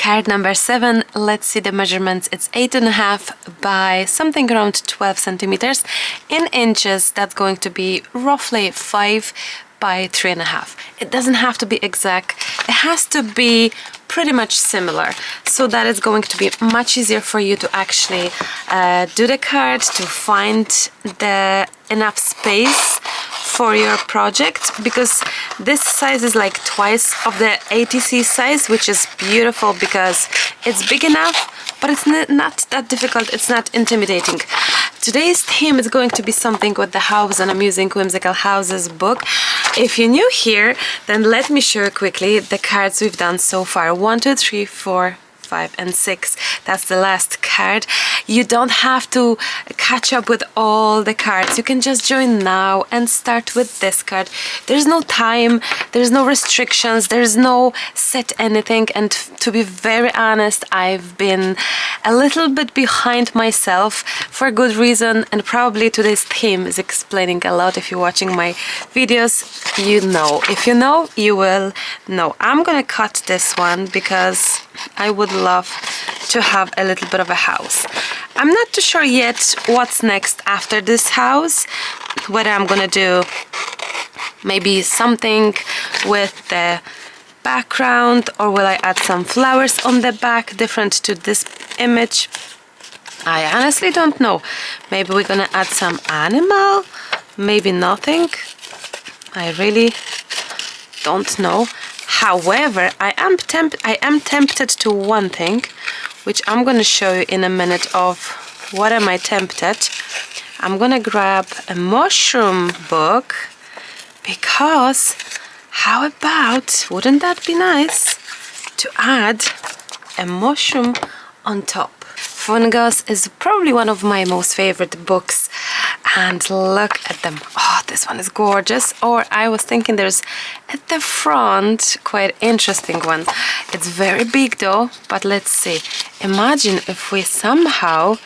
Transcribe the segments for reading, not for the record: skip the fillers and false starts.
Card number 7, let's see the measurements. It's 8.5 by something around 12 centimeters. In inches, that's going to be roughly 5 by 3.5. It doesn't have to be exact. It has to be pretty much similar, so that it's going to be much easier for you to actually do the card, to find the enough space for your project, because this size is like twice of the ATC size, which is beautiful because it's big enough, but it's not that difficult, it's not intimidating. Today's theme is going to be something with the house, and I'm using Whimsical Houses book. If you're new here, then let me show you quickly the cards we've done so far. 1, 2, 3, 4, 5 and 6. That's the last card. You don't have to catch up with all the cards. You can just join now and start with this card. There's no time, there's no restrictions, there's no set anything, and to be very honest, I've been a little bit behind myself for a good reason, and probably today's theme is explaining a lot. If you're watching my videos, you know. If you know, you will know. I'm gonna cut this one because I would love to have a little bit of a house. I'm not too sure yet what's next after this house, whether I'm gonna do maybe something with the background, or will I add some flowers on the back different to this image. I honestly don't know. Maybe we're gonna add some animal, maybe nothing. I really don't know. However, I am tempted to one thing, which I'm going to show you in a minute of what am I tempted. I'm going to grab a mushroom book, because how about, wouldn't that be nice to add a mushroom on top? Fungos is probably one of my most favorite books, and look at them. Oh, this one is gorgeous. Or I was thinking there's at the front quite interesting one. It's very big though, but let's see. Imagine if we somehow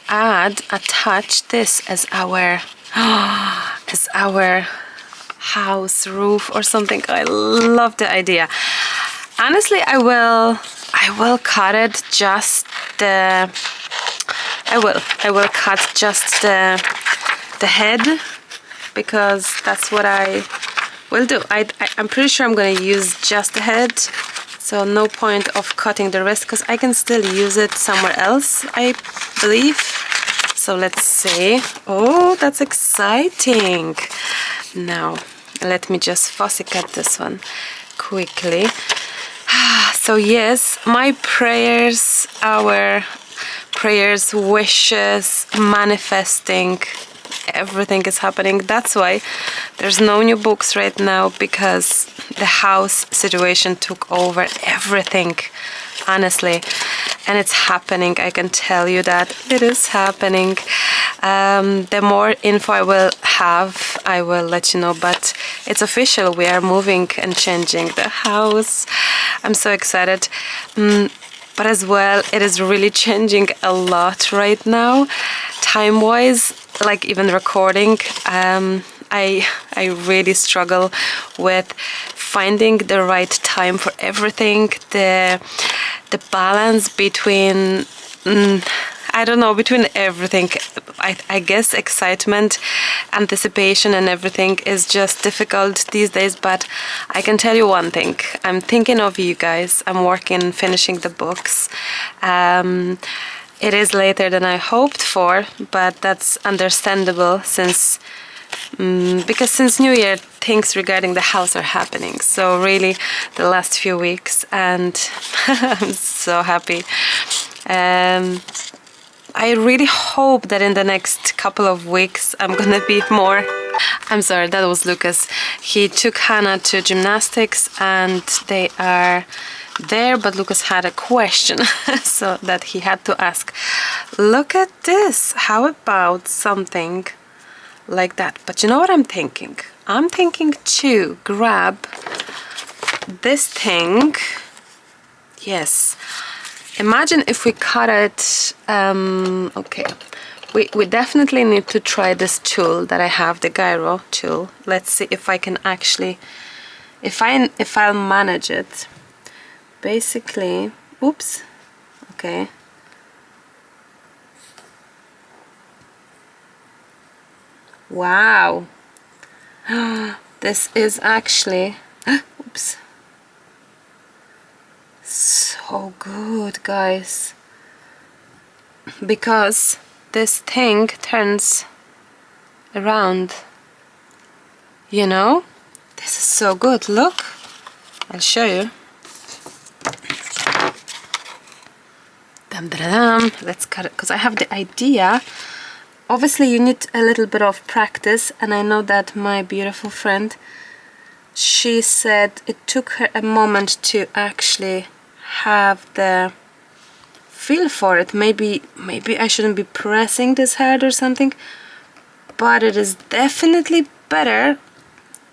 attach this as our house roof or something. I love the idea. Honestly, I will cut it just the I will cut just the head, because that's what I will do. I'm pretty sure I'm gonna use just the head, so no point of cutting the rest, because I can still use it somewhere else, I believe. So let's see. Oh, that's exciting. Now let me just fussy cut this one quickly. So yes, my prayers, our prayers, wishes, manifesting, everything is happening. That's why there's no new books right now, because the house situation took over everything, honestly, and it's happening. I can tell you that it is happening. The more info I will have, I will let you know, but it's official. We are moving and changing the house. I'm so excited. But as well, it is really changing a lot right now, time-wise, like even recording. I really struggle with finding the right time for everything, the balance between, I don't know, between everything. I guess excitement, anticipation and everything is just difficult these days, but I can tell you one thing. I'm thinking of you guys. I'm working, finishing the books. It is later than I hoped for, but that's understandable because since New Year, things regarding the house are happening. So really the last few weeks, and I'm so happy. I really hope that in the next couple of weeks I'm gonna be more... I'm sorry, that was Lucas. He took Hannah to gymnastics and they are there, but Lucas had a question so that he had to ask. Look at this, how about something like that? But you know what I'm thinking? I'm thinking to grab this thing. Yes. Imagine if we cut it, okay, we definitely need to try this tool that I have, the Gyro tool. Let's see if I can actually, if I'll manage it. Basically, Oops. Okay. Wow. This is actually, oops, so good, guys, because this thing turns around, you know. This is so good. Look, I'll show you. Dum, da, da, dum. Let's cut it, because I have the idea. Obviously you need a little bit of practice, and I know that my beautiful friend, she said it took her a moment to actually have the feel for it. Maybe I shouldn't be pressing this hard or something, but it is definitely better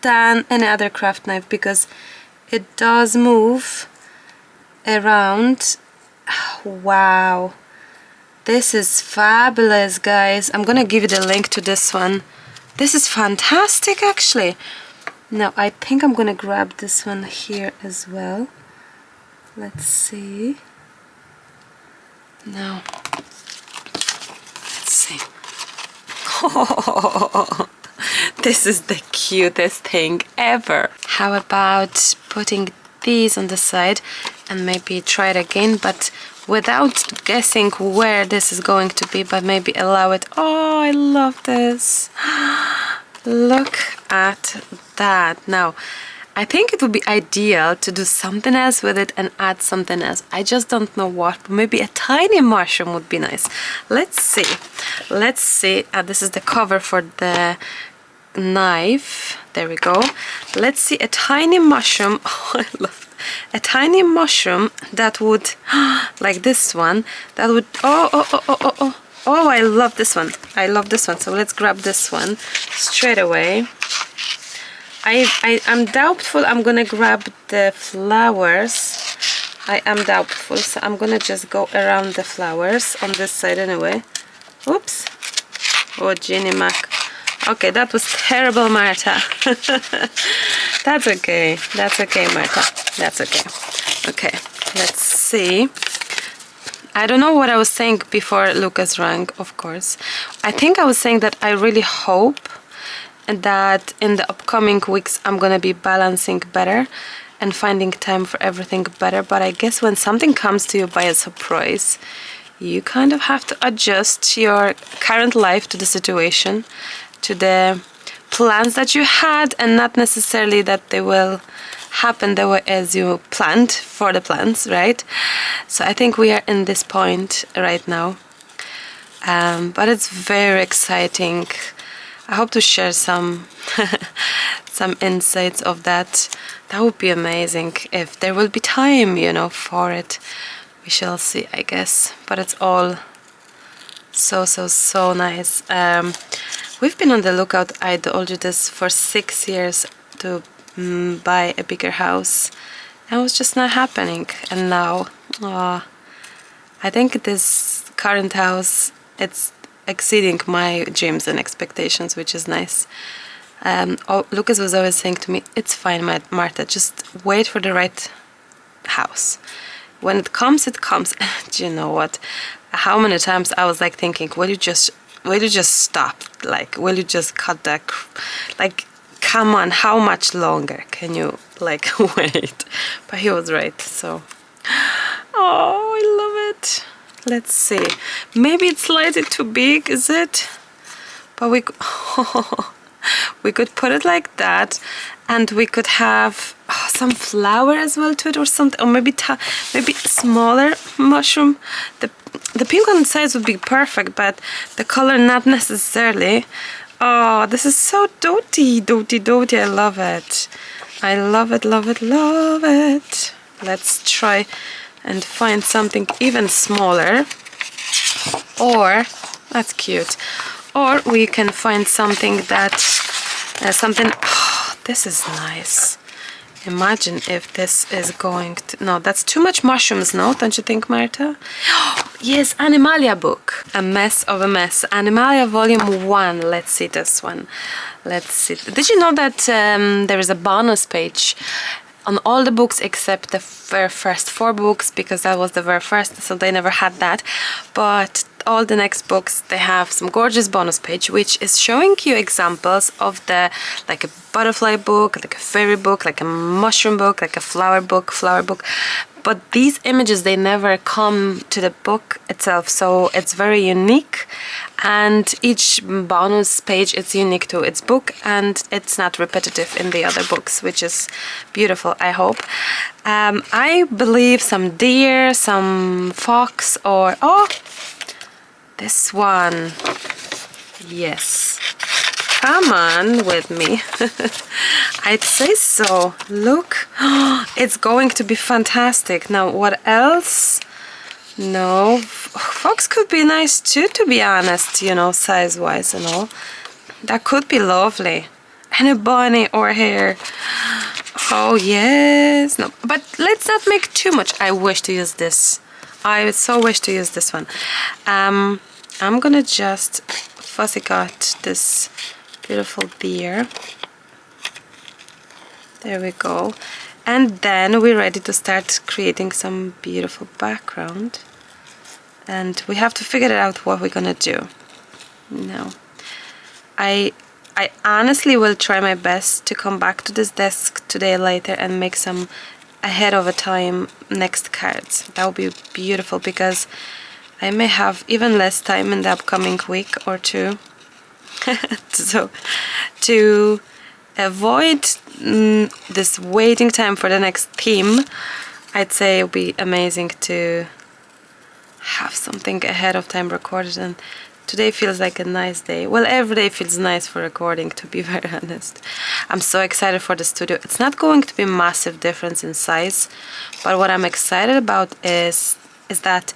than any other craft knife because it does move around. Wow. This is fabulous, guys. I'm gonna give you the link to this one. This is fantastic, actually. Now, I think I'm gonna grab this one here as well. Let's see. Now, let's see. Oh, this is the cutest thing ever. How about putting these on the side and maybe try it again, but without guessing where this is going to be, but maybe allow it. Oh, I love this. Look at that. Now, I think it would be ideal to do something else with it and add something else. I just don't know what, but maybe a tiny mushroom would be nice. Let's see. Let's see. This is the cover for the knife. There we go. Let's see a tiny mushroom. Oh, I love it. A tiny mushroom that would, like this one, that would, oh, I love this one. I love this one. So let's grab this one straight away. I'm doubtful I'm gonna grab the flowers. I am doubtful, so I'm gonna just go around the flowers on this side anyway. Oops. Oh, Jenny Mac. Okay, that was terrible, Marta. That's okay. That's okay, Marta. That's okay. Okay, let's see. I don't know what I was saying before Lucas rang, of course. I think I was saying that I really hope that in the upcoming weeks I'm gonna be balancing better and finding time for everything better. But I guess when something comes to you by a surprise, you kind of have to adjust your current life to the situation, to the plans that you had, and not necessarily that they will happen the way as you planned for the plans, right? So I think we are in this point right now, but it's very exciting. I hope to share some some insights of that. That would be amazing if there will be time, you know, for it. We shall see, I guess. But it's all so nice. We've been on the lookout, I told you this, for 6 years to buy a bigger house, and it was just not happening. And now, I think this current house, it's exceeding my dreams and expectations, which is nice. Lucas was always saying to me, it's fine, Marta, just wait for the right house. When it comes, it comes. Do you know what? How many times I was like thinking, will you just stop? Like, will you just cut that? Like, come on, how much longer can you like wait? But he was right. So, oh, I love it. Let's see. Maybe it's slightly too big, is it? But we could put it like that, and we could have some flower as well to it, or something, or maybe smaller mushroom. The pink on the sides would be perfect, but the color not necessarily. Oh, this is so doty. I love it. I love it, love it, love it. Let's try and find something even smaller. Or, that's cute. Or we can find something that, oh, this is nice. Imagine if this is going to, no, that's too much mushrooms, no? Don't you think, Marta? Yes, Animalia book. A mess of a mess. Animalia volume 1. Let's see this one. Let's see. Did you know that there is a bonus page on all the books except the very first 4 books because that was the very first, so they never had that. But all the next books, they have some gorgeous bonus page which is showing you examples of the, like a butterfly book, like a fairy book, like a mushroom book, like a flower book. But these images, they never come to the book itself, so it's very unique, and each bonus page is unique to its book, and it's not repetitive in the other books, which is beautiful, I hope. I believe some deer, some fox, or oh, this one. Yes. Come on with me. I'd say so. Look, it's going to be fantastic. Now, what else? No, fox could be nice too, to be honest, you know, size-wise and all. That could be lovely. And a bunny or a hare. Oh, yes. No, but let's not make too much. I wish to use this. I so wish to use this one. I'm gonna just fussy cut this beautiful deer. There we go. And then we're ready to start creating some beautiful background. And we have to figure out what we're gonna do. Now, I honestly will try my best to come back to this desk today later and make some ahead of a time next cards. That would be beautiful because I may have even less time in the upcoming week or two. So to avoid this waiting time for the next theme, I'd say it would be amazing to have something ahead of time recorded, and today feels like a nice day. Well, every day feels nice for recording, to be very honest. I'm so excited for the studio. It's not going to be a massive difference in size, but what I'm excited about is that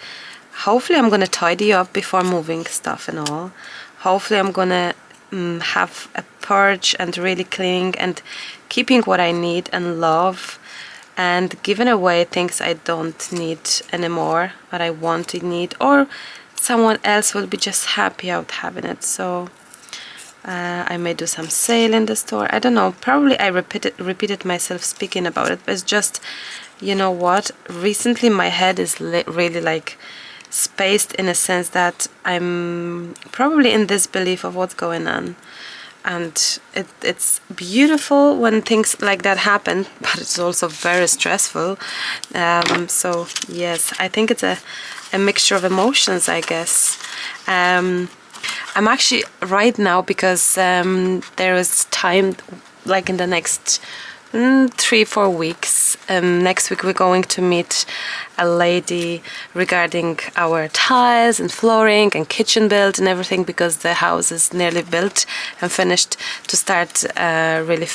hopefully I'm gonna tidy up before moving stuff and all. Hopefully I'm gonna have a purge and really cleaning and keeping what I need and love, and giving away things I don't need anymore, but I want to need, or someone else will be just happy out having it. So I may do some sale in the store. I don't know, probably I repeated myself speaking about it, but it's just, you know what, recently my head is really like spaced, in a sense that I'm probably in disbelief of what's going on, and it's beautiful when things like that happen, but it's also very stressful. So yes, I think it's a mixture of emotions, I guess. I'm actually right now, because there is time, like in the next 3-4 weeks. Next week we're going to meet a lady regarding our tiles and flooring and kitchen build and everything, because the house is nearly built and finished, to start really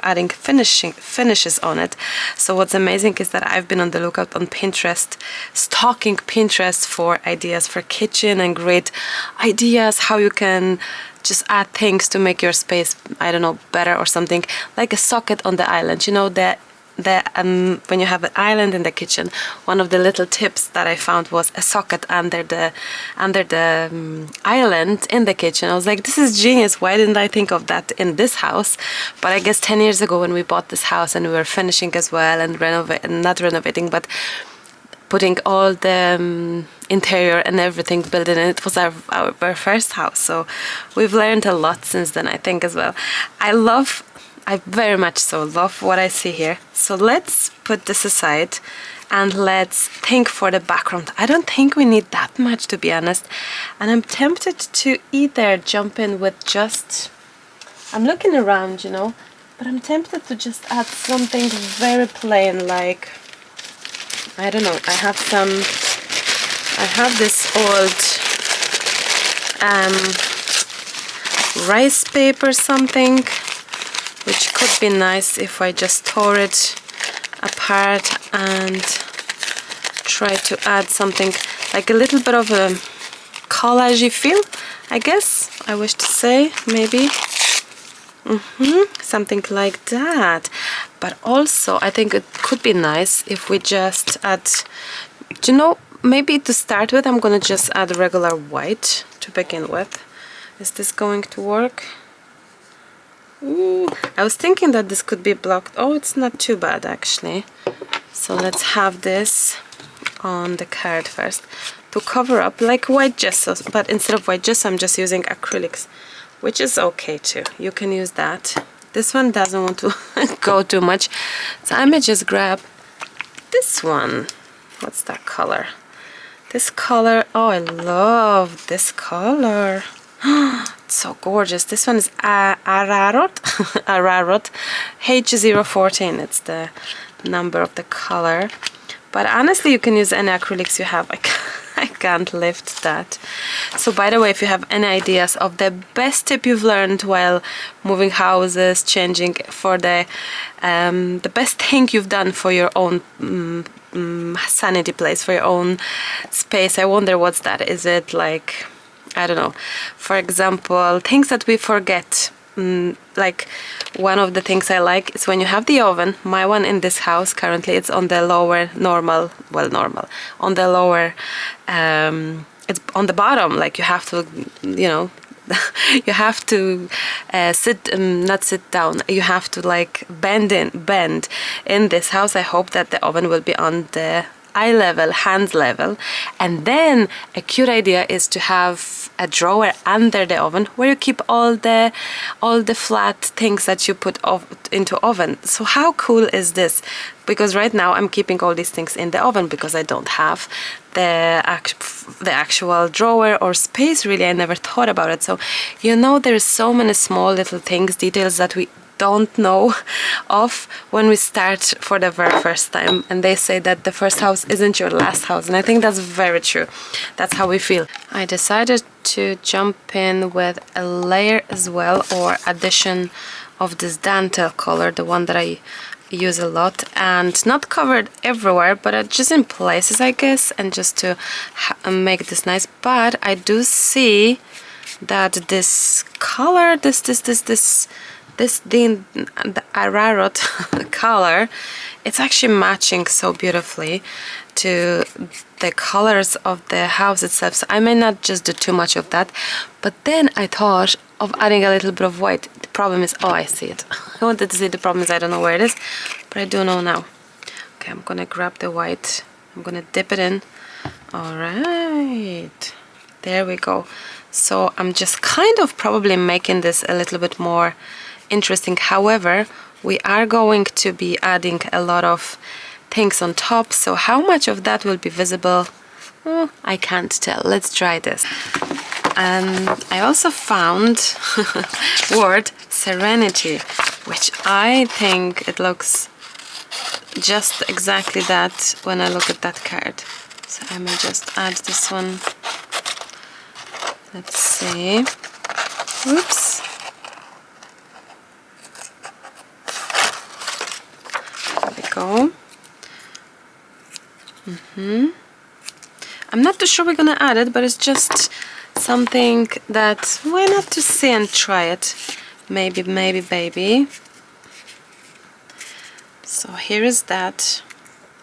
adding finishes on it. So what's amazing is that I've been on the lookout on Pinterest, stalking Pinterest for ideas for kitchen and great ideas how you can just add things to make your space, I don't know, better or something, like a socket on the island. You know, when you have an island in the kitchen, one of the little tips that I found was a socket under the island in the kitchen. I was like, this is genius. Why didn't I think of that in this house? But I guess 10 years ago when we bought this house and we were finishing as well and not renovating, but putting all the interior and everything built in it, was our very first house. So we've learned a lot since then, I think, as well. I very much so love what I see here. So let's put this aside and let's think for the background. I don't think we need that much, to be honest. And I'm tempted to either jump in with just, I'm looking around, you know, but I'm tempted to just add something very plain, like, I don't know, I have this old rice paper something, which could be nice if I just tore it apart and try to add something like a little bit of a collage-y feel, I guess I wish to say, maybe. Something like that. But also I think it could be nice if we just add, you know, maybe to start with I'm gonna just add regular white to begin with. Is this going to work? Ooh, I was thinking that this could be blocked. Oh, it's not too bad actually. So let's have this on the card first to cover up, like white gesso, but instead of white gesso I'm just using acrylics, which is okay too. You can use that. This one doesn't want to go too much, so I may just grab this one. What's that color? This color. Oh, I love this color. It's so gorgeous. This one is Ararot. Ararot H014. It's the number of the color. But honestly, you can use any acrylics you have. I can't lift that. So by the way, if you have any ideas of the best tip you've learned while moving houses, changing for the best thing you've done for your own sanity place, for your own space, I wonder what's that. Is it like, I don't know, for example, things that we forget. Like one of the things I like is when you have the oven. My one in this house currently, it's on the lower normal, on the lower, it's on the bottom, like you have to, you know, you have to not sit down, you have to like bend in this house. I hope that the oven will be on the eye level, hands level, and then a cute idea is to have a drawer under the oven where you keep all the flat things that you put into oven. So how cool is this? Because right now I'm keeping all these things in the oven because I don't have the actual drawer or space really. I never thought about it. So you know, there's so many small little things, details that we don't know of when we start for the very first time, and they say that the first house isn't your last house, and I think that's very true. That's how we feel. I decided to jump in with a layer as well, or addition of this Dentelle color, the one that I use a lot, and not covered everywhere, but just in places, I guess, and just to make this nice. But I do see that this color, the Ararot color, it's actually matching so beautifully to the colors of the house itself. So I may not just do too much of that, but then I thought of adding a little bit of white. The problem is, oh, I see it. I wanted to see, the problem is I don't know where it is, but I do know now. Okay, I'm gonna grab the white, I'm gonna dip it in. All right, there we go. So I'm just kind of probably making this a little bit more interesting. However, we are going to be adding a lot of things on top, so how much of that will be visible, I can't tell. Let's try this. And I also found word Serenity, which I think it looks just exactly that when I look at that card. So I may just add this one. Let's see. Oops. There we go. I'm not too sure we're gonna add it, but it's just something that, why not to see and try it? Maybe, baby. So here is that.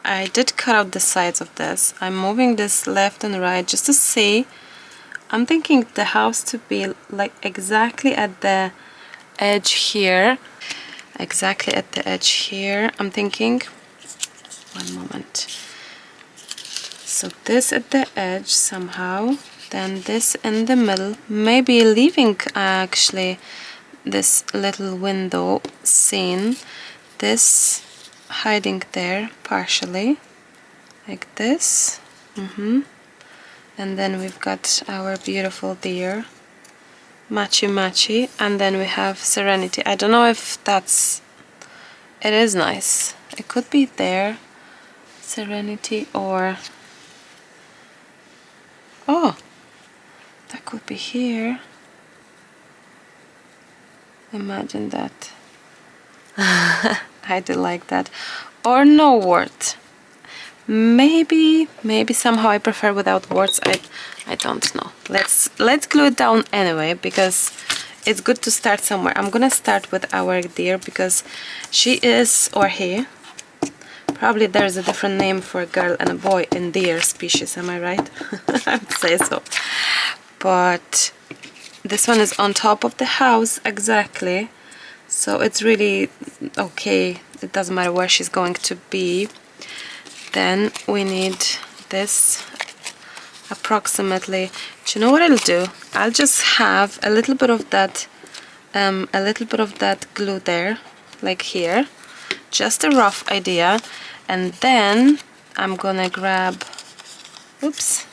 I did cut out the sides of this. I'm moving this left and right just to see. I'm thinking the house to be like exactly at the edge here. Exactly at the edge here, I'm thinking. One moment. So this at the edge somehow, then this in the middle, maybe leaving actually this little window seen, this hiding there partially, like this. And then we've got our beautiful deer, matchy, and then we have Serenity. I don't know if that's, it is nice. It could be there, Serenity, or, oh, that could be here. Imagine that. I do like that. Or no word. Maybe somehow I prefer without words. I don't know. Let's glue it down anyway, because it's good to start somewhere. I'm gonna start with our deer because she is, or he, probably there's a different name for a girl and a boy in deer species, am I right? I would say so. But this one is on top of the house exactly, so it's really okay. It doesn't matter where she's going to be. then we need this approximately. Do you know what I'll do? I'll just have a little bit of that glue there, like here, just a rough idea, and then I'm gonna grab, oops,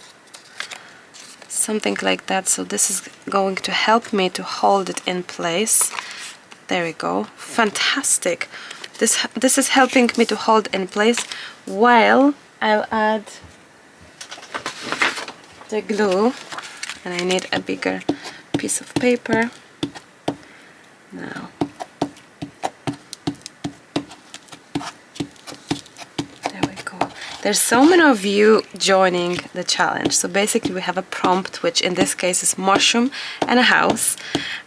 something like that. So this is going to help me to hold it in place. There we go. Fantastic. This is helping me to hold in place while I'll add the glue, and I need a bigger piece of paper now. There we go. There's so many of you joining the challenge. So basically we have a prompt, which in this case is mushroom and a house,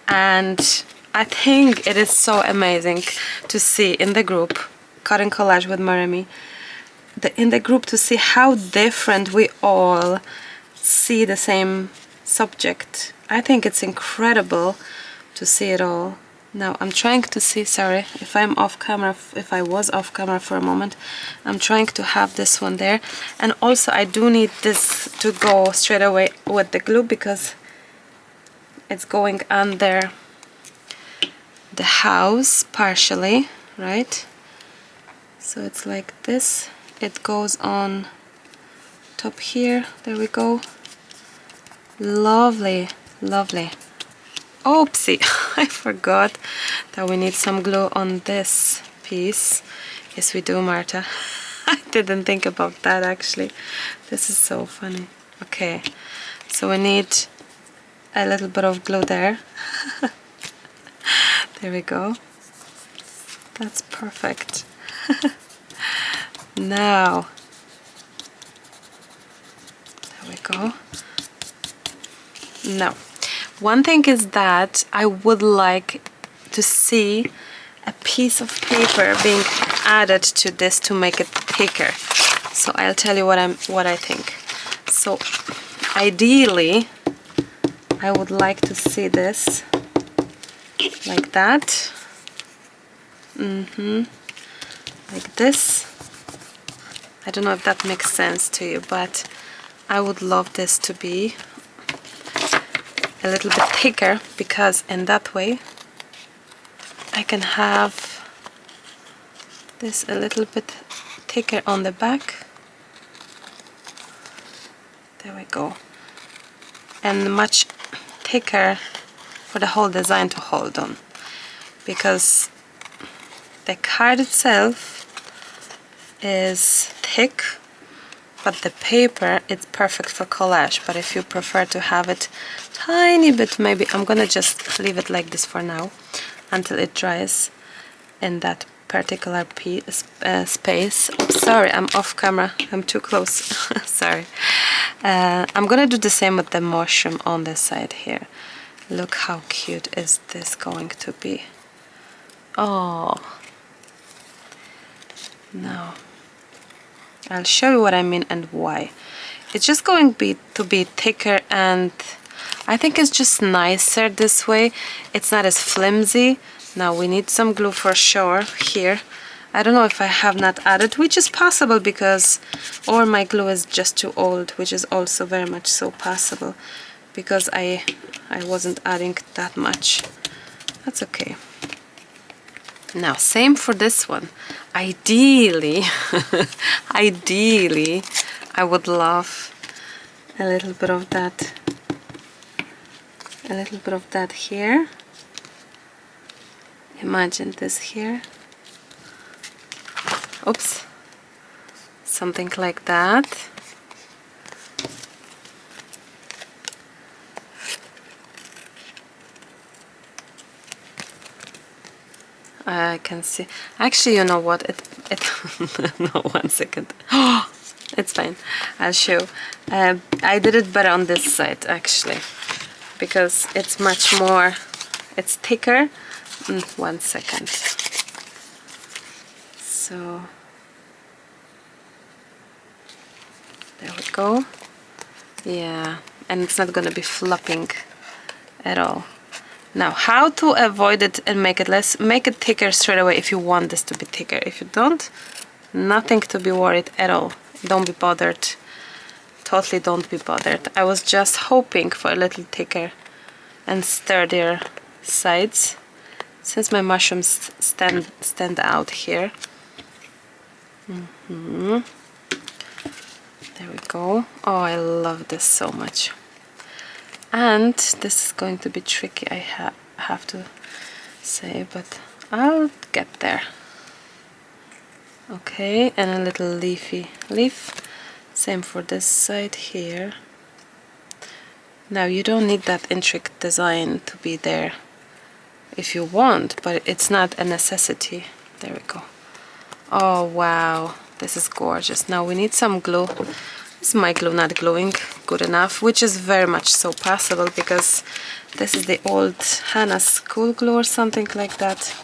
and I think it is so amazing to see in the group, Cutting Collage with Maremi, in the group, to see how different we all see the same subject. I think it's incredible to see it all. Now I'm trying to see, sorry if I'm off camera, if I was off camera for a moment, I'm trying to have this one there. And also I do need this to go straight away with the glue because it's going under the house partially, right? So it's like this, it goes on top here. There we go. Lovely, lovely. Oopsie, I forgot that we need some glue on this piece. Yes we do, Marta. I didn't think about that actually. This is so funny. Okay, so we need a little bit of glue there. There we go. That's perfect. Now, there we go. Now, one thing is that I would like to see a piece of paper being added to this to make it thicker. So I'll tell you what I think. So ideally, I would like to see this like that. Like this. I don't know if that makes sense to you, but I would love this to be a little bit thicker, because in that way I can have this a little bit thicker on the back. There we go. And much thicker for the whole design to hold on, because the card itself is thick, but the paper, it's perfect for collage. But if you prefer to have it tiny bit, maybe I'm gonna just leave it like this for now until it dries in that particular space. Oops, sorry, I'm off camera, I'm too close. Sorry. I'm gonna do the same with the mushroom on this side here. Look how cute is this going to be. Oh, now I'll show you what I mean and why. It's just going to be thicker, and I think it's just nicer this way. It's not as flimsy. Now we need some glue for sure here. I don't know if I have not added, which is possible because, or my glue is just too old, which is also very much so possible, because I wasn't adding that much. That's okay. Now same for this one. Ideally, ideally, I would love a little bit of that here. Imagine this here. Oops. Something like that. I can see. Actually, you know what? No, 1 second. It's fine. I'll show. I did it better on this side actually, because it's much more. It's thicker. 1 second. So there we go. Yeah, and it's not gonna be flopping at all. Now, how to avoid it and make it less? Make it thicker straight away if you want this to be thicker. If you don't, nothing to be worried at all. don't be bothered. Totally don't be bothered. I was just hoping for a little thicker and sturdier sides, since my mushrooms stand out here. There we go. Oh, I love this so much. And this is going to be tricky, I have to say, but I'll get there. Okay, and a little leafy leaf. Same for this side here. Now you don't need that intricate design to be there if you want, but it's not a necessity. There we go. Oh wow, this is gorgeous. Now we need some glue. This is my glue not gluing good enough, which is very much so possible because this is the old Hannah school glue or something like that,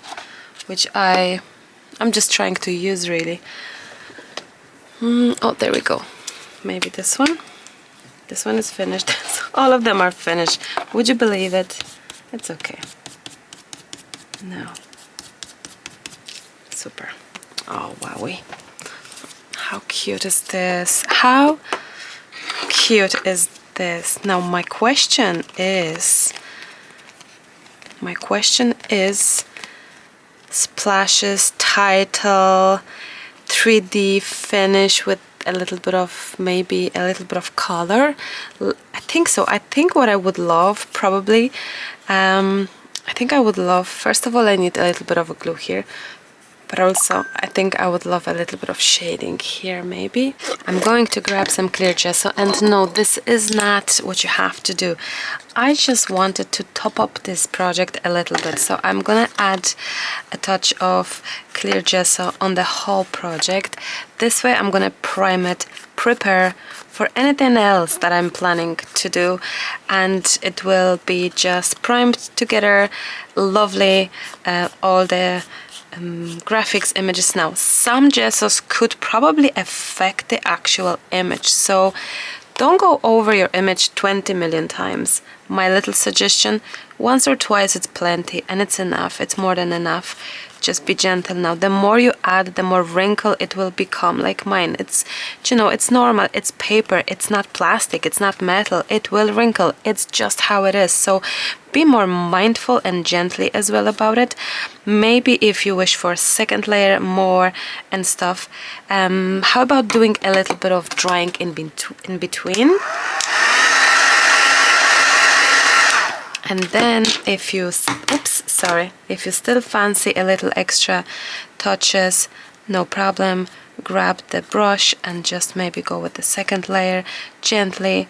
which I'm just trying to use really. Oh, there we go. Maybe this one. This one is finished. All of them are finished. Would you believe it? It's okay. Now. Super. Oh, wowie. How cute is this? How cute is this? Now my question is splashes, title, 3D finish with a little bit of, maybe a little bit of color. I think so. I think what I would love probably, I think I would love, first of all, I need a little bit of a glue here, but also I think I would love a little bit of shading here maybe. I'm going to grab some clear gesso, and no, this is not what you have to do. I just wanted to top up this project a little bit, so I'm gonna add a touch of clear gesso on the whole project. This way I'm gonna prime it, prepare for anything else that I'm planning to do, and it will be just primed together, lovely, all the graphics images. Now some gessos could probably affect the actual image, so don't go over your image 20 million times. My little suggestion, once or twice it's plenty, and it's enough, it's more than enough. Just be gentle. Now the more you add, the more wrinkle it will become, like mine. It's, you know, it's normal, it's paper, it's not plastic, it's not metal, it will wrinkle, it's just how it is. So be more mindful and gently as well about it. Maybe if you wish for a second layer more and stuff, how about doing a little bit of drying in between? And then if you, if you still fancy a little extra touches, no problem, grab the brush and just maybe go with the second layer gently.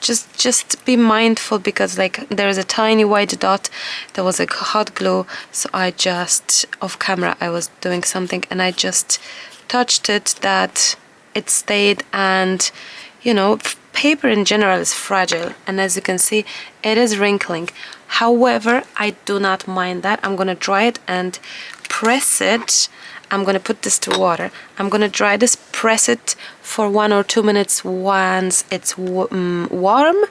Just be mindful, because like there is a tiny white dot, there was a hot glue, so I just, off camera I was doing something and I just touched it that it stayed. And you know, paper in general is fragile, and as you can see it is wrinkling. However, I do not mind that. I'm gonna dry it and press it. I'm gonna put this to water. I'm gonna dry this, press it for 1 or 2 minutes once it's warm,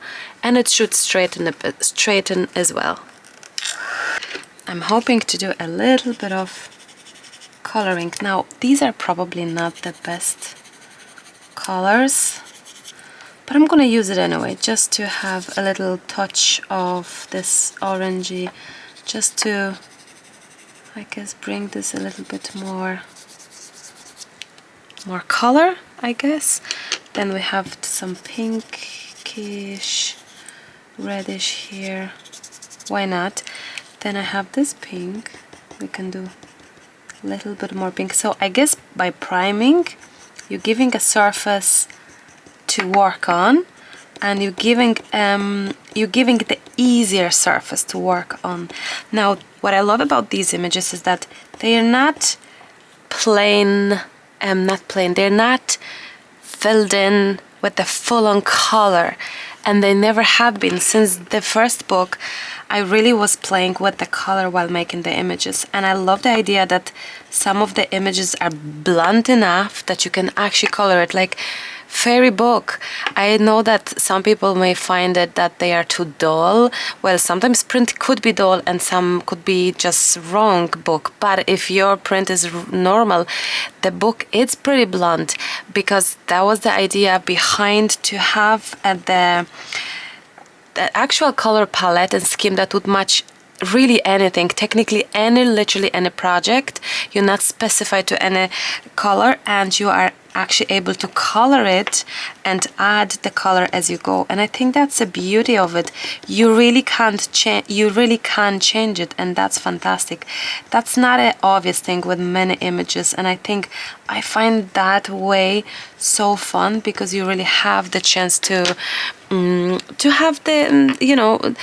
and it should straighten a bit, straighten as well. I'm hoping to do a little bit of coloring. Now these are probably not the best colors, but I'm gonna use it anyway, just to have a little touch of this orangey, just to, I guess, bring this a little bit more color, I guess. Then we have some pinkish, reddish here. Why not? Then I have this pink. We can do a little bit more pink. So I guess by priming, you're giving a surface to work on, and you're giving the easier surface to work on. Now what I love about these images is that they are not plain, they're not filled in with the full-on color, and they never have been. Since the first book I really was playing with the color while making the images, and I love the idea that some of the images are blunt enough that you can actually color it. Like fairy book. I know that some people may find it that they are too dull. Well, sometimes print could be dull and some could be just wrong book, but if your print is normal, the book is pretty blunt, because that was the idea behind to have the actual color palette and scheme that would match really anything, technically literally any project. You're not specified to any color, and you are actually able to color it and add the color as you go. And I think that's the beauty of it. You really can't change it, and that's fantastic. That's not an obvious thing with many images, and I think I find that way so fun, because you really have the chance to have the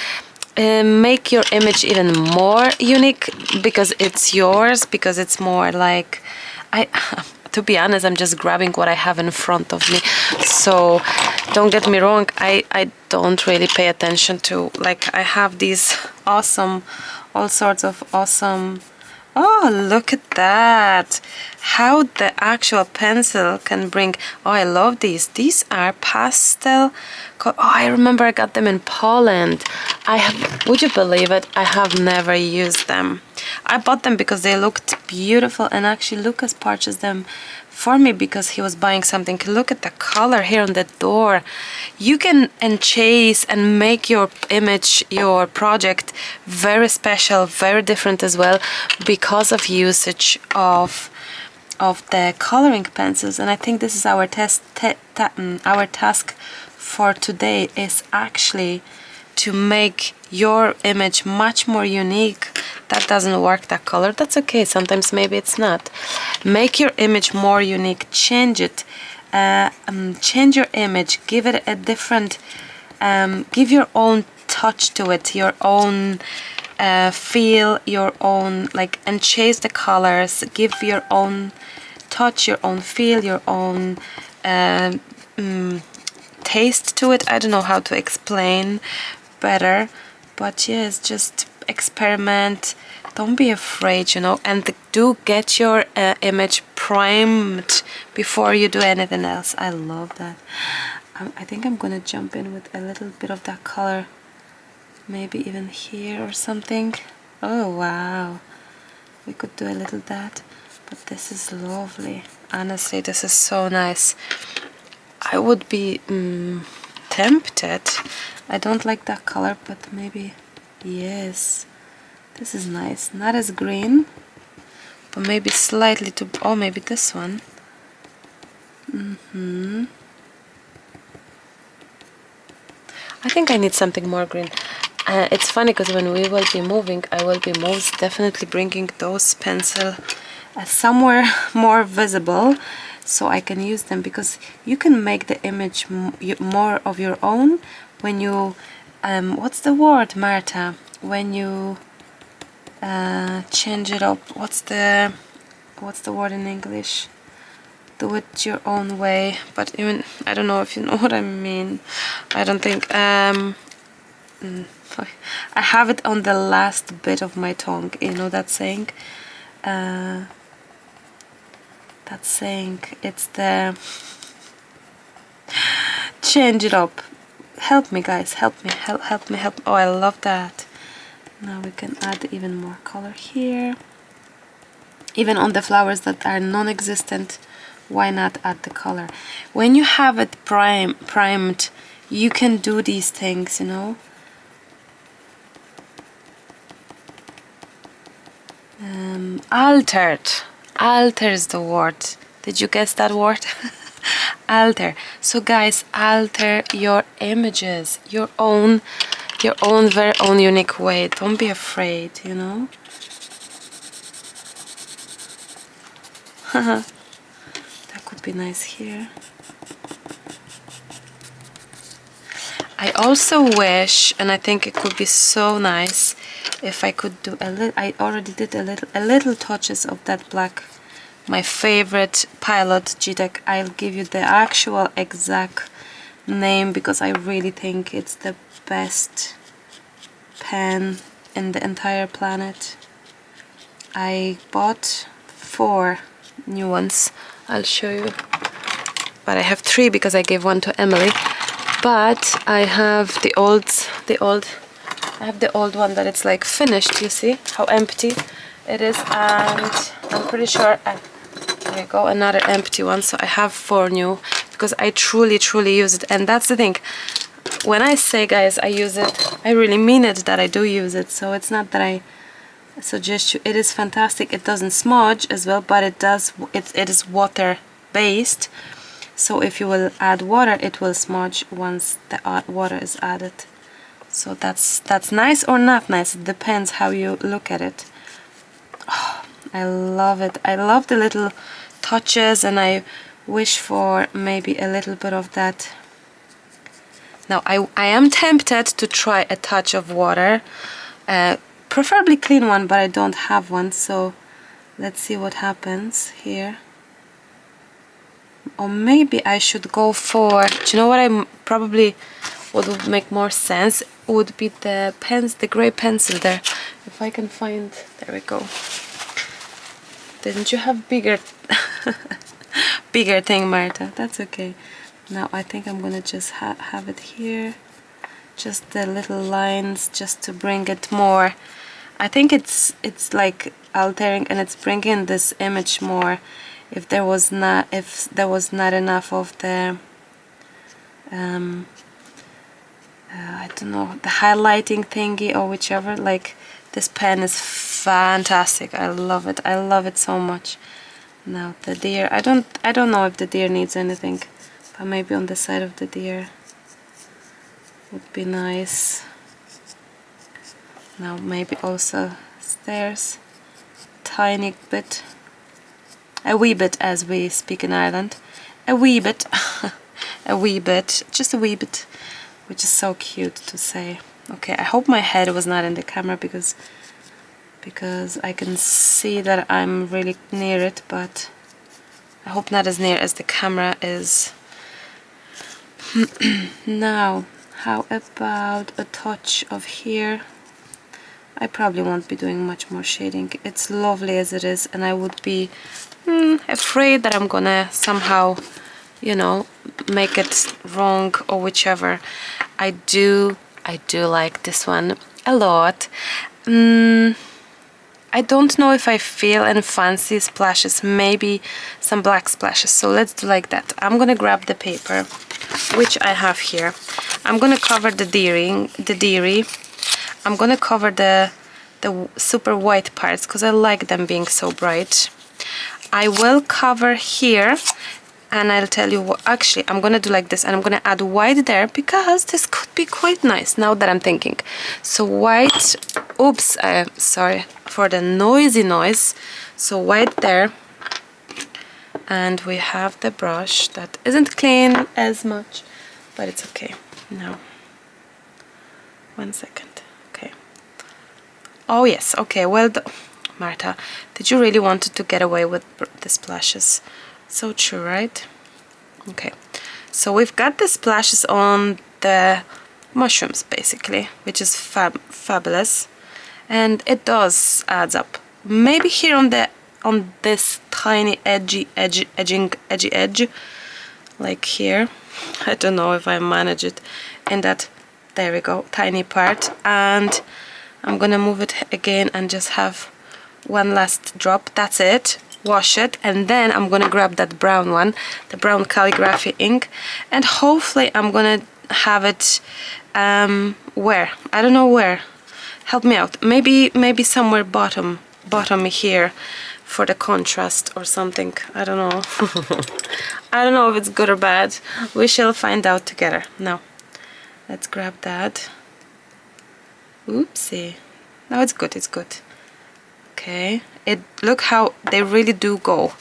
make your image even more unique, because it's yours, because it's more like, to be honest, I'm just grabbing what I have in front of me. So don't get me wrong, I don't really pay attention to, like, I have these awesome, all sorts of awesome, oh, look at that, how the actual pencil can bring, oh, I love these are pastel, oh, I remember I got them in Poland. Would you believe it, I have never used them. I bought them because they looked beautiful, and actually Lucas purchased them for me because he was buying something. Look at the color here on the door. You can enchase and make your image, your project, very special, very different as well, because of usage of the coloring pencils. And I think this is our our task for today, is actually to make your image much more unique. That doesn't work, that color, that's okay, sometimes maybe it's not. Make your image more unique, change it, change your image, give it a different, give your own touch to it, your own feel, your own, like, and chase the colors, give your own touch, your own feel, your own taste to it. I don't know how to explain better, but yes, just experiment, don't be afraid, and do get your image primed before you do anything else. I love that. I think I'm gonna jump in with a little bit of that color, maybe even here or something. Oh wow, we could do a little that, but this is lovely. Honestly, this is so nice. I would be tempted. I don't like that color, but maybe, yes, this is nice. Not as green, but maybe slightly too, oh, maybe this one. I think I need something more green. It's funny because when we will be moving, I will be most definitely bringing those pencil somewhere more visible, so I can use them, because you can make the image more of your own when you what's the word, Marta, when you change it up, what's the word in English, do it your own way. But even, I don't know if you know what I mean. I don't think I have it on the last bit of my tongue, you know that saying, it's the change it up. Help me, guys, help me. Oh, I love that. Now we can add even more color here, even on the flowers that are non-existent. Why not add the color? When you have it primed, you can do these things, alter is the word. Did you guess that word? Alter. So guys, alter your images, your own very own unique way. Don't be afraid, That could be nice here. I also wish, and I think it could be so nice if I could do a little, I already did a little touches of that black, my favorite Pilot G-Tech. I'll give you the actual exact name because I really think it's the best pen in the entire planet. I bought 4 new ones. I'll show you. but I have 3 because I gave one to Emily. But I have the old one that it's like finished. You see how empty it is, and I'm pretty sure there we go, another empty one. So I have 4 new because I truly use it. And that's the thing, when I say, guys, I use it, I really mean it, that I do use it. So it's not that I suggest you. It is fantastic. It doesn't smudge as well, but it does. It is water based. So if you will add water, it will smudge once the water is added. So that's nice or not nice. It depends how you look at it. Oh, I love it. I love the little touches, and I wish for maybe a little bit of that. Now I am tempted to try a touch of water, preferably clean one, but I don't have one. So let's see what happens here. Or maybe I should go for, do you know what would make more sense? Would be the gray pencil there. If I can find, there we go. Didn't you have bigger thing, Marta? That's okay. Now I think I'm gonna just have it here. Just the little lines, just to bring it more. I think it's like altering, and it's bringing this image more. If there was not enough of the I don't know, the highlighting thingy or whichever, like this pen is fantastic. I love it. I love it so much. Now the deer, I don't know if the deer needs anything, but maybe on the side of the deer would be nice. Now maybe also stairs, tiny bit. A wee bit, as we speak in Ireland. A wee bit. A wee bit. Just a wee bit. Which is so cute to say. Okay, I hope my head was not in the camera because I can see that I'm really near it, but I hope not as near as the camera is. Now, how about a touch of here? I probably won't be doing much more shading. It's lovely as it is, and I would be afraid that I'm gonna somehow, you know, make it wrong or whichever. I do like this one a lot. I don't know if I feel any fancy splashes, maybe some black splashes, so let's do like that. I'm gonna grab the paper, which I have here. I'm gonna cover the deery. I'm gonna cover the super white parts because I like them being so bright. I will cover here, and I'll tell you what, actually I'm gonna do like this, and I'm gonna add white there because this could be quite nice now that I'm thinking. So white, oops, sorry for the noise. So white there, and we have the brush that isn't clean as much, but it's okay. Now, 1 second. Okay. Oh yes, okay, well, Marta, did you really want to get away with the splashes? So true, right? Okay, so we've got the splashes on the mushrooms, basically, which is fabulous, and it does adds up. Maybe here on this tiny edgy edge, like here. I don't know if I manage it in that. There we go, tiny part, and I'm gonna move it again and just have one last drop. That's it. Wash it, and then I'm gonna grab that brown one, the brown calligraphy ink, and hopefully I'm gonna have it where? I don't know where. Help me out. Maybe somewhere bottom here for the contrast or something. I don't know. I don't know if it's good or bad. We shall find out together. Now, let's grab that. Oopsie. No, it's good. It's good. Okay, look how they really do go.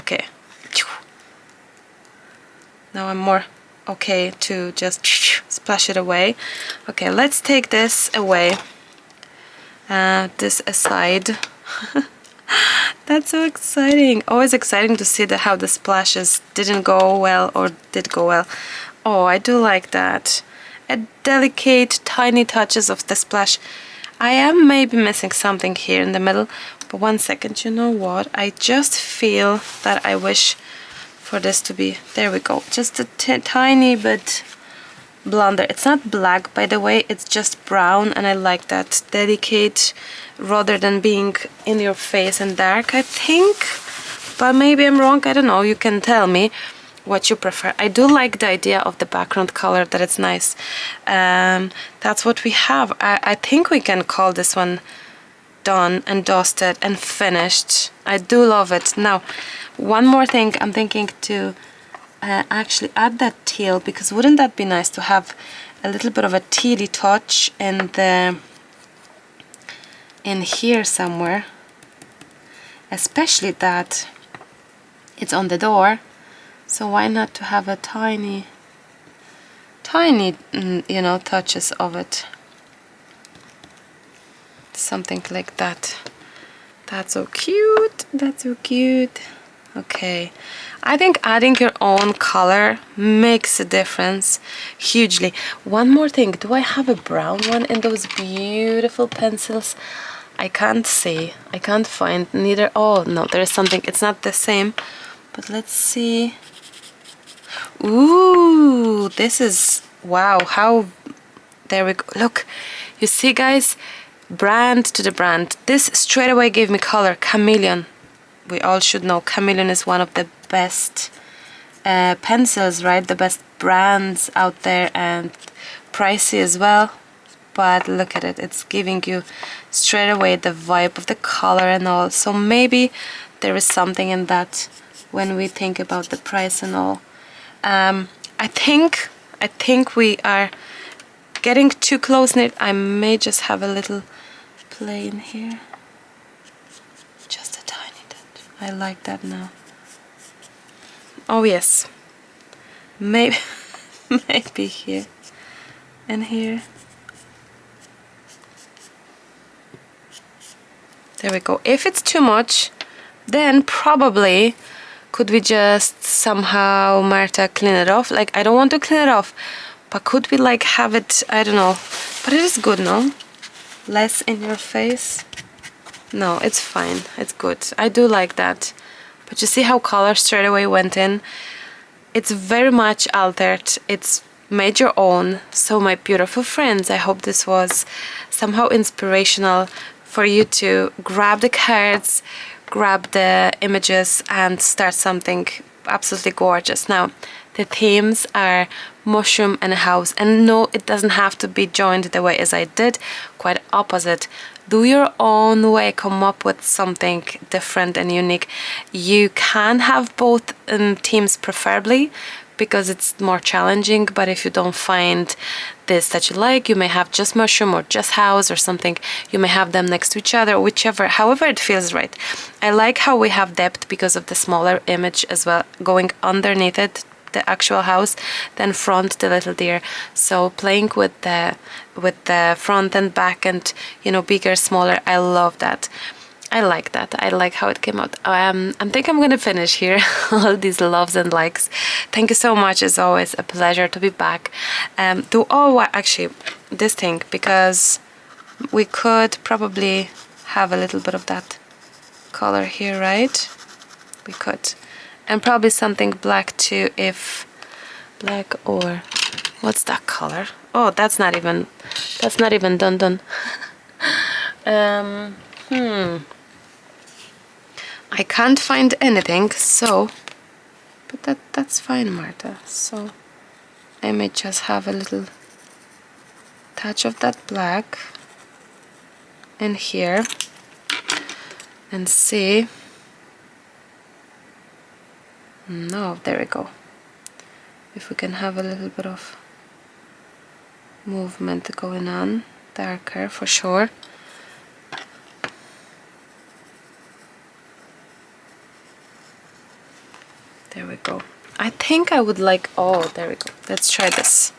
Okay, now I'm more okay to just splash it away. Okay, let's take this away, this aside. That's so exciting. Always exciting to see how the splashes didn't go well or did go well. Oh, I do like that. A delicate tiny touches of the splash. I am maybe missing something here in the middle, but 1 second, you know what? I just feel that I wish for this to be, there we go, just a tiny bit blonder. It's not black, by the way, it's just brown, and I like that, delicate rather than being in your face and dark, I think, but maybe I'm wrong, I don't know, you can tell me what you prefer. I do like the idea of the background color, that it's nice. That's what we have. I think we can call this one done and dusted and finished. I do love it. Now, one more thing, I'm thinking to actually add that teal, because wouldn't that be nice to have a little bit of a tealy touch in here somewhere, especially that it's on the door. So why not to have a tiny, you know, touches of it. Something like that. That's so cute. That's so cute. Okay. I think adding your own color makes a difference hugely. One more thing. Do I have a brown one in those beautiful pencils? I can't see. I can't find neither. Oh, no, there is something. It's not the same. But let's see. Ooh, this is, wow, how, there we go. Look, you see, guys, brand to the brand. This straight away gave me color. Chameleon. We all should know Chameleon is one of the best pencils, right? The best brands out there, and pricey as well. But look at it. It's giving you straight away the vibe of the color and all. So maybe there is something in that when we think about the price and all. I think we are getting too close knit. I may just have a little play in here. Just a tiny bit. I like that now. Oh yes. Maybe maybe here and here. There we go. If it's too much, then probably could we just somehow, Marta, clean it off? Like, I don't want to clean it off, but could we like have it, I don't know. But it is good, no? Less in your face. No, it's fine. It's good. I do like that. But you see how color straight away went in? It's very much altered. It's made your own. So my beautiful friends, I hope this was somehow inspirational for you to grab the cards, grab the images and start something absolutely gorgeous. Now, the themes are mushroom and a house, and no, it doesn't have to be joined the way as I did, quite opposite. Do your own way, come up with something different and unique. You can have both themes preferably, because it's more challenging, but if you don't find this that you like, you may have just mushroom or just house or something. You may have them next to each other, whichever, however it feels right. I like how we have depth because of the smaller image as well, going underneath it, the actual house, then front the little deer. So playing with the front and back and, you know, bigger, smaller, I love that. I like that. I like how it came out. I think I'm gonna finish here. All these loves and likes. Thank you so much. As always, a pleasure to be back. Actually, this thing, because we could probably have a little bit of that color here, right? We could, and probably something black too, if black, or what's that color? Oh, that's not even done. I can't find anything, so, but that's fine, Marta. So I may just have a little touch of that black in here and see. No, there we go. If we can have a little bit of movement going on, darker for sure. There we go. I think I would like, oh, there we go. Let's try this.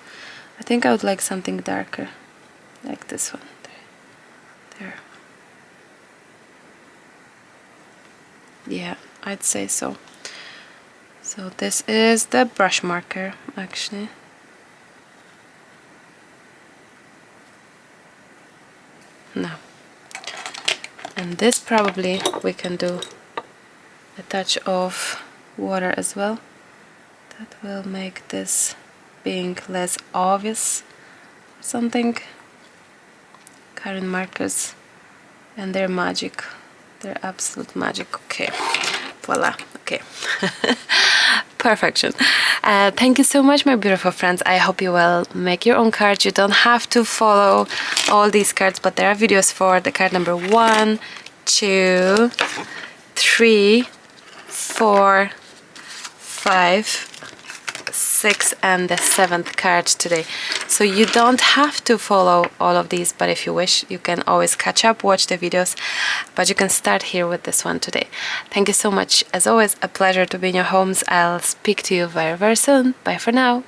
I think I would like something darker, like this one. There. Yeah, I'd say so. So this is the brush marker, actually. No. And this probably we can do a touch of water as well. that will make this being less obvious or something. Current markers and their magic, their absolute magic. Okay, voila. Okay. Perfection. Thank you so much, my beautiful friends. I hope you will make your own cards. You don't have to follow all these cards, but there are videos for the card number 1, 2, 3, 4, 5, 6 and the 7th card today. So you don't have to follow all of these, but if you wish, you can always catch up, watch the videos, but you can start here with this one today. Thank you so much. As always, a pleasure to be in your homes. I'll speak to you very, very soon. Bye for now.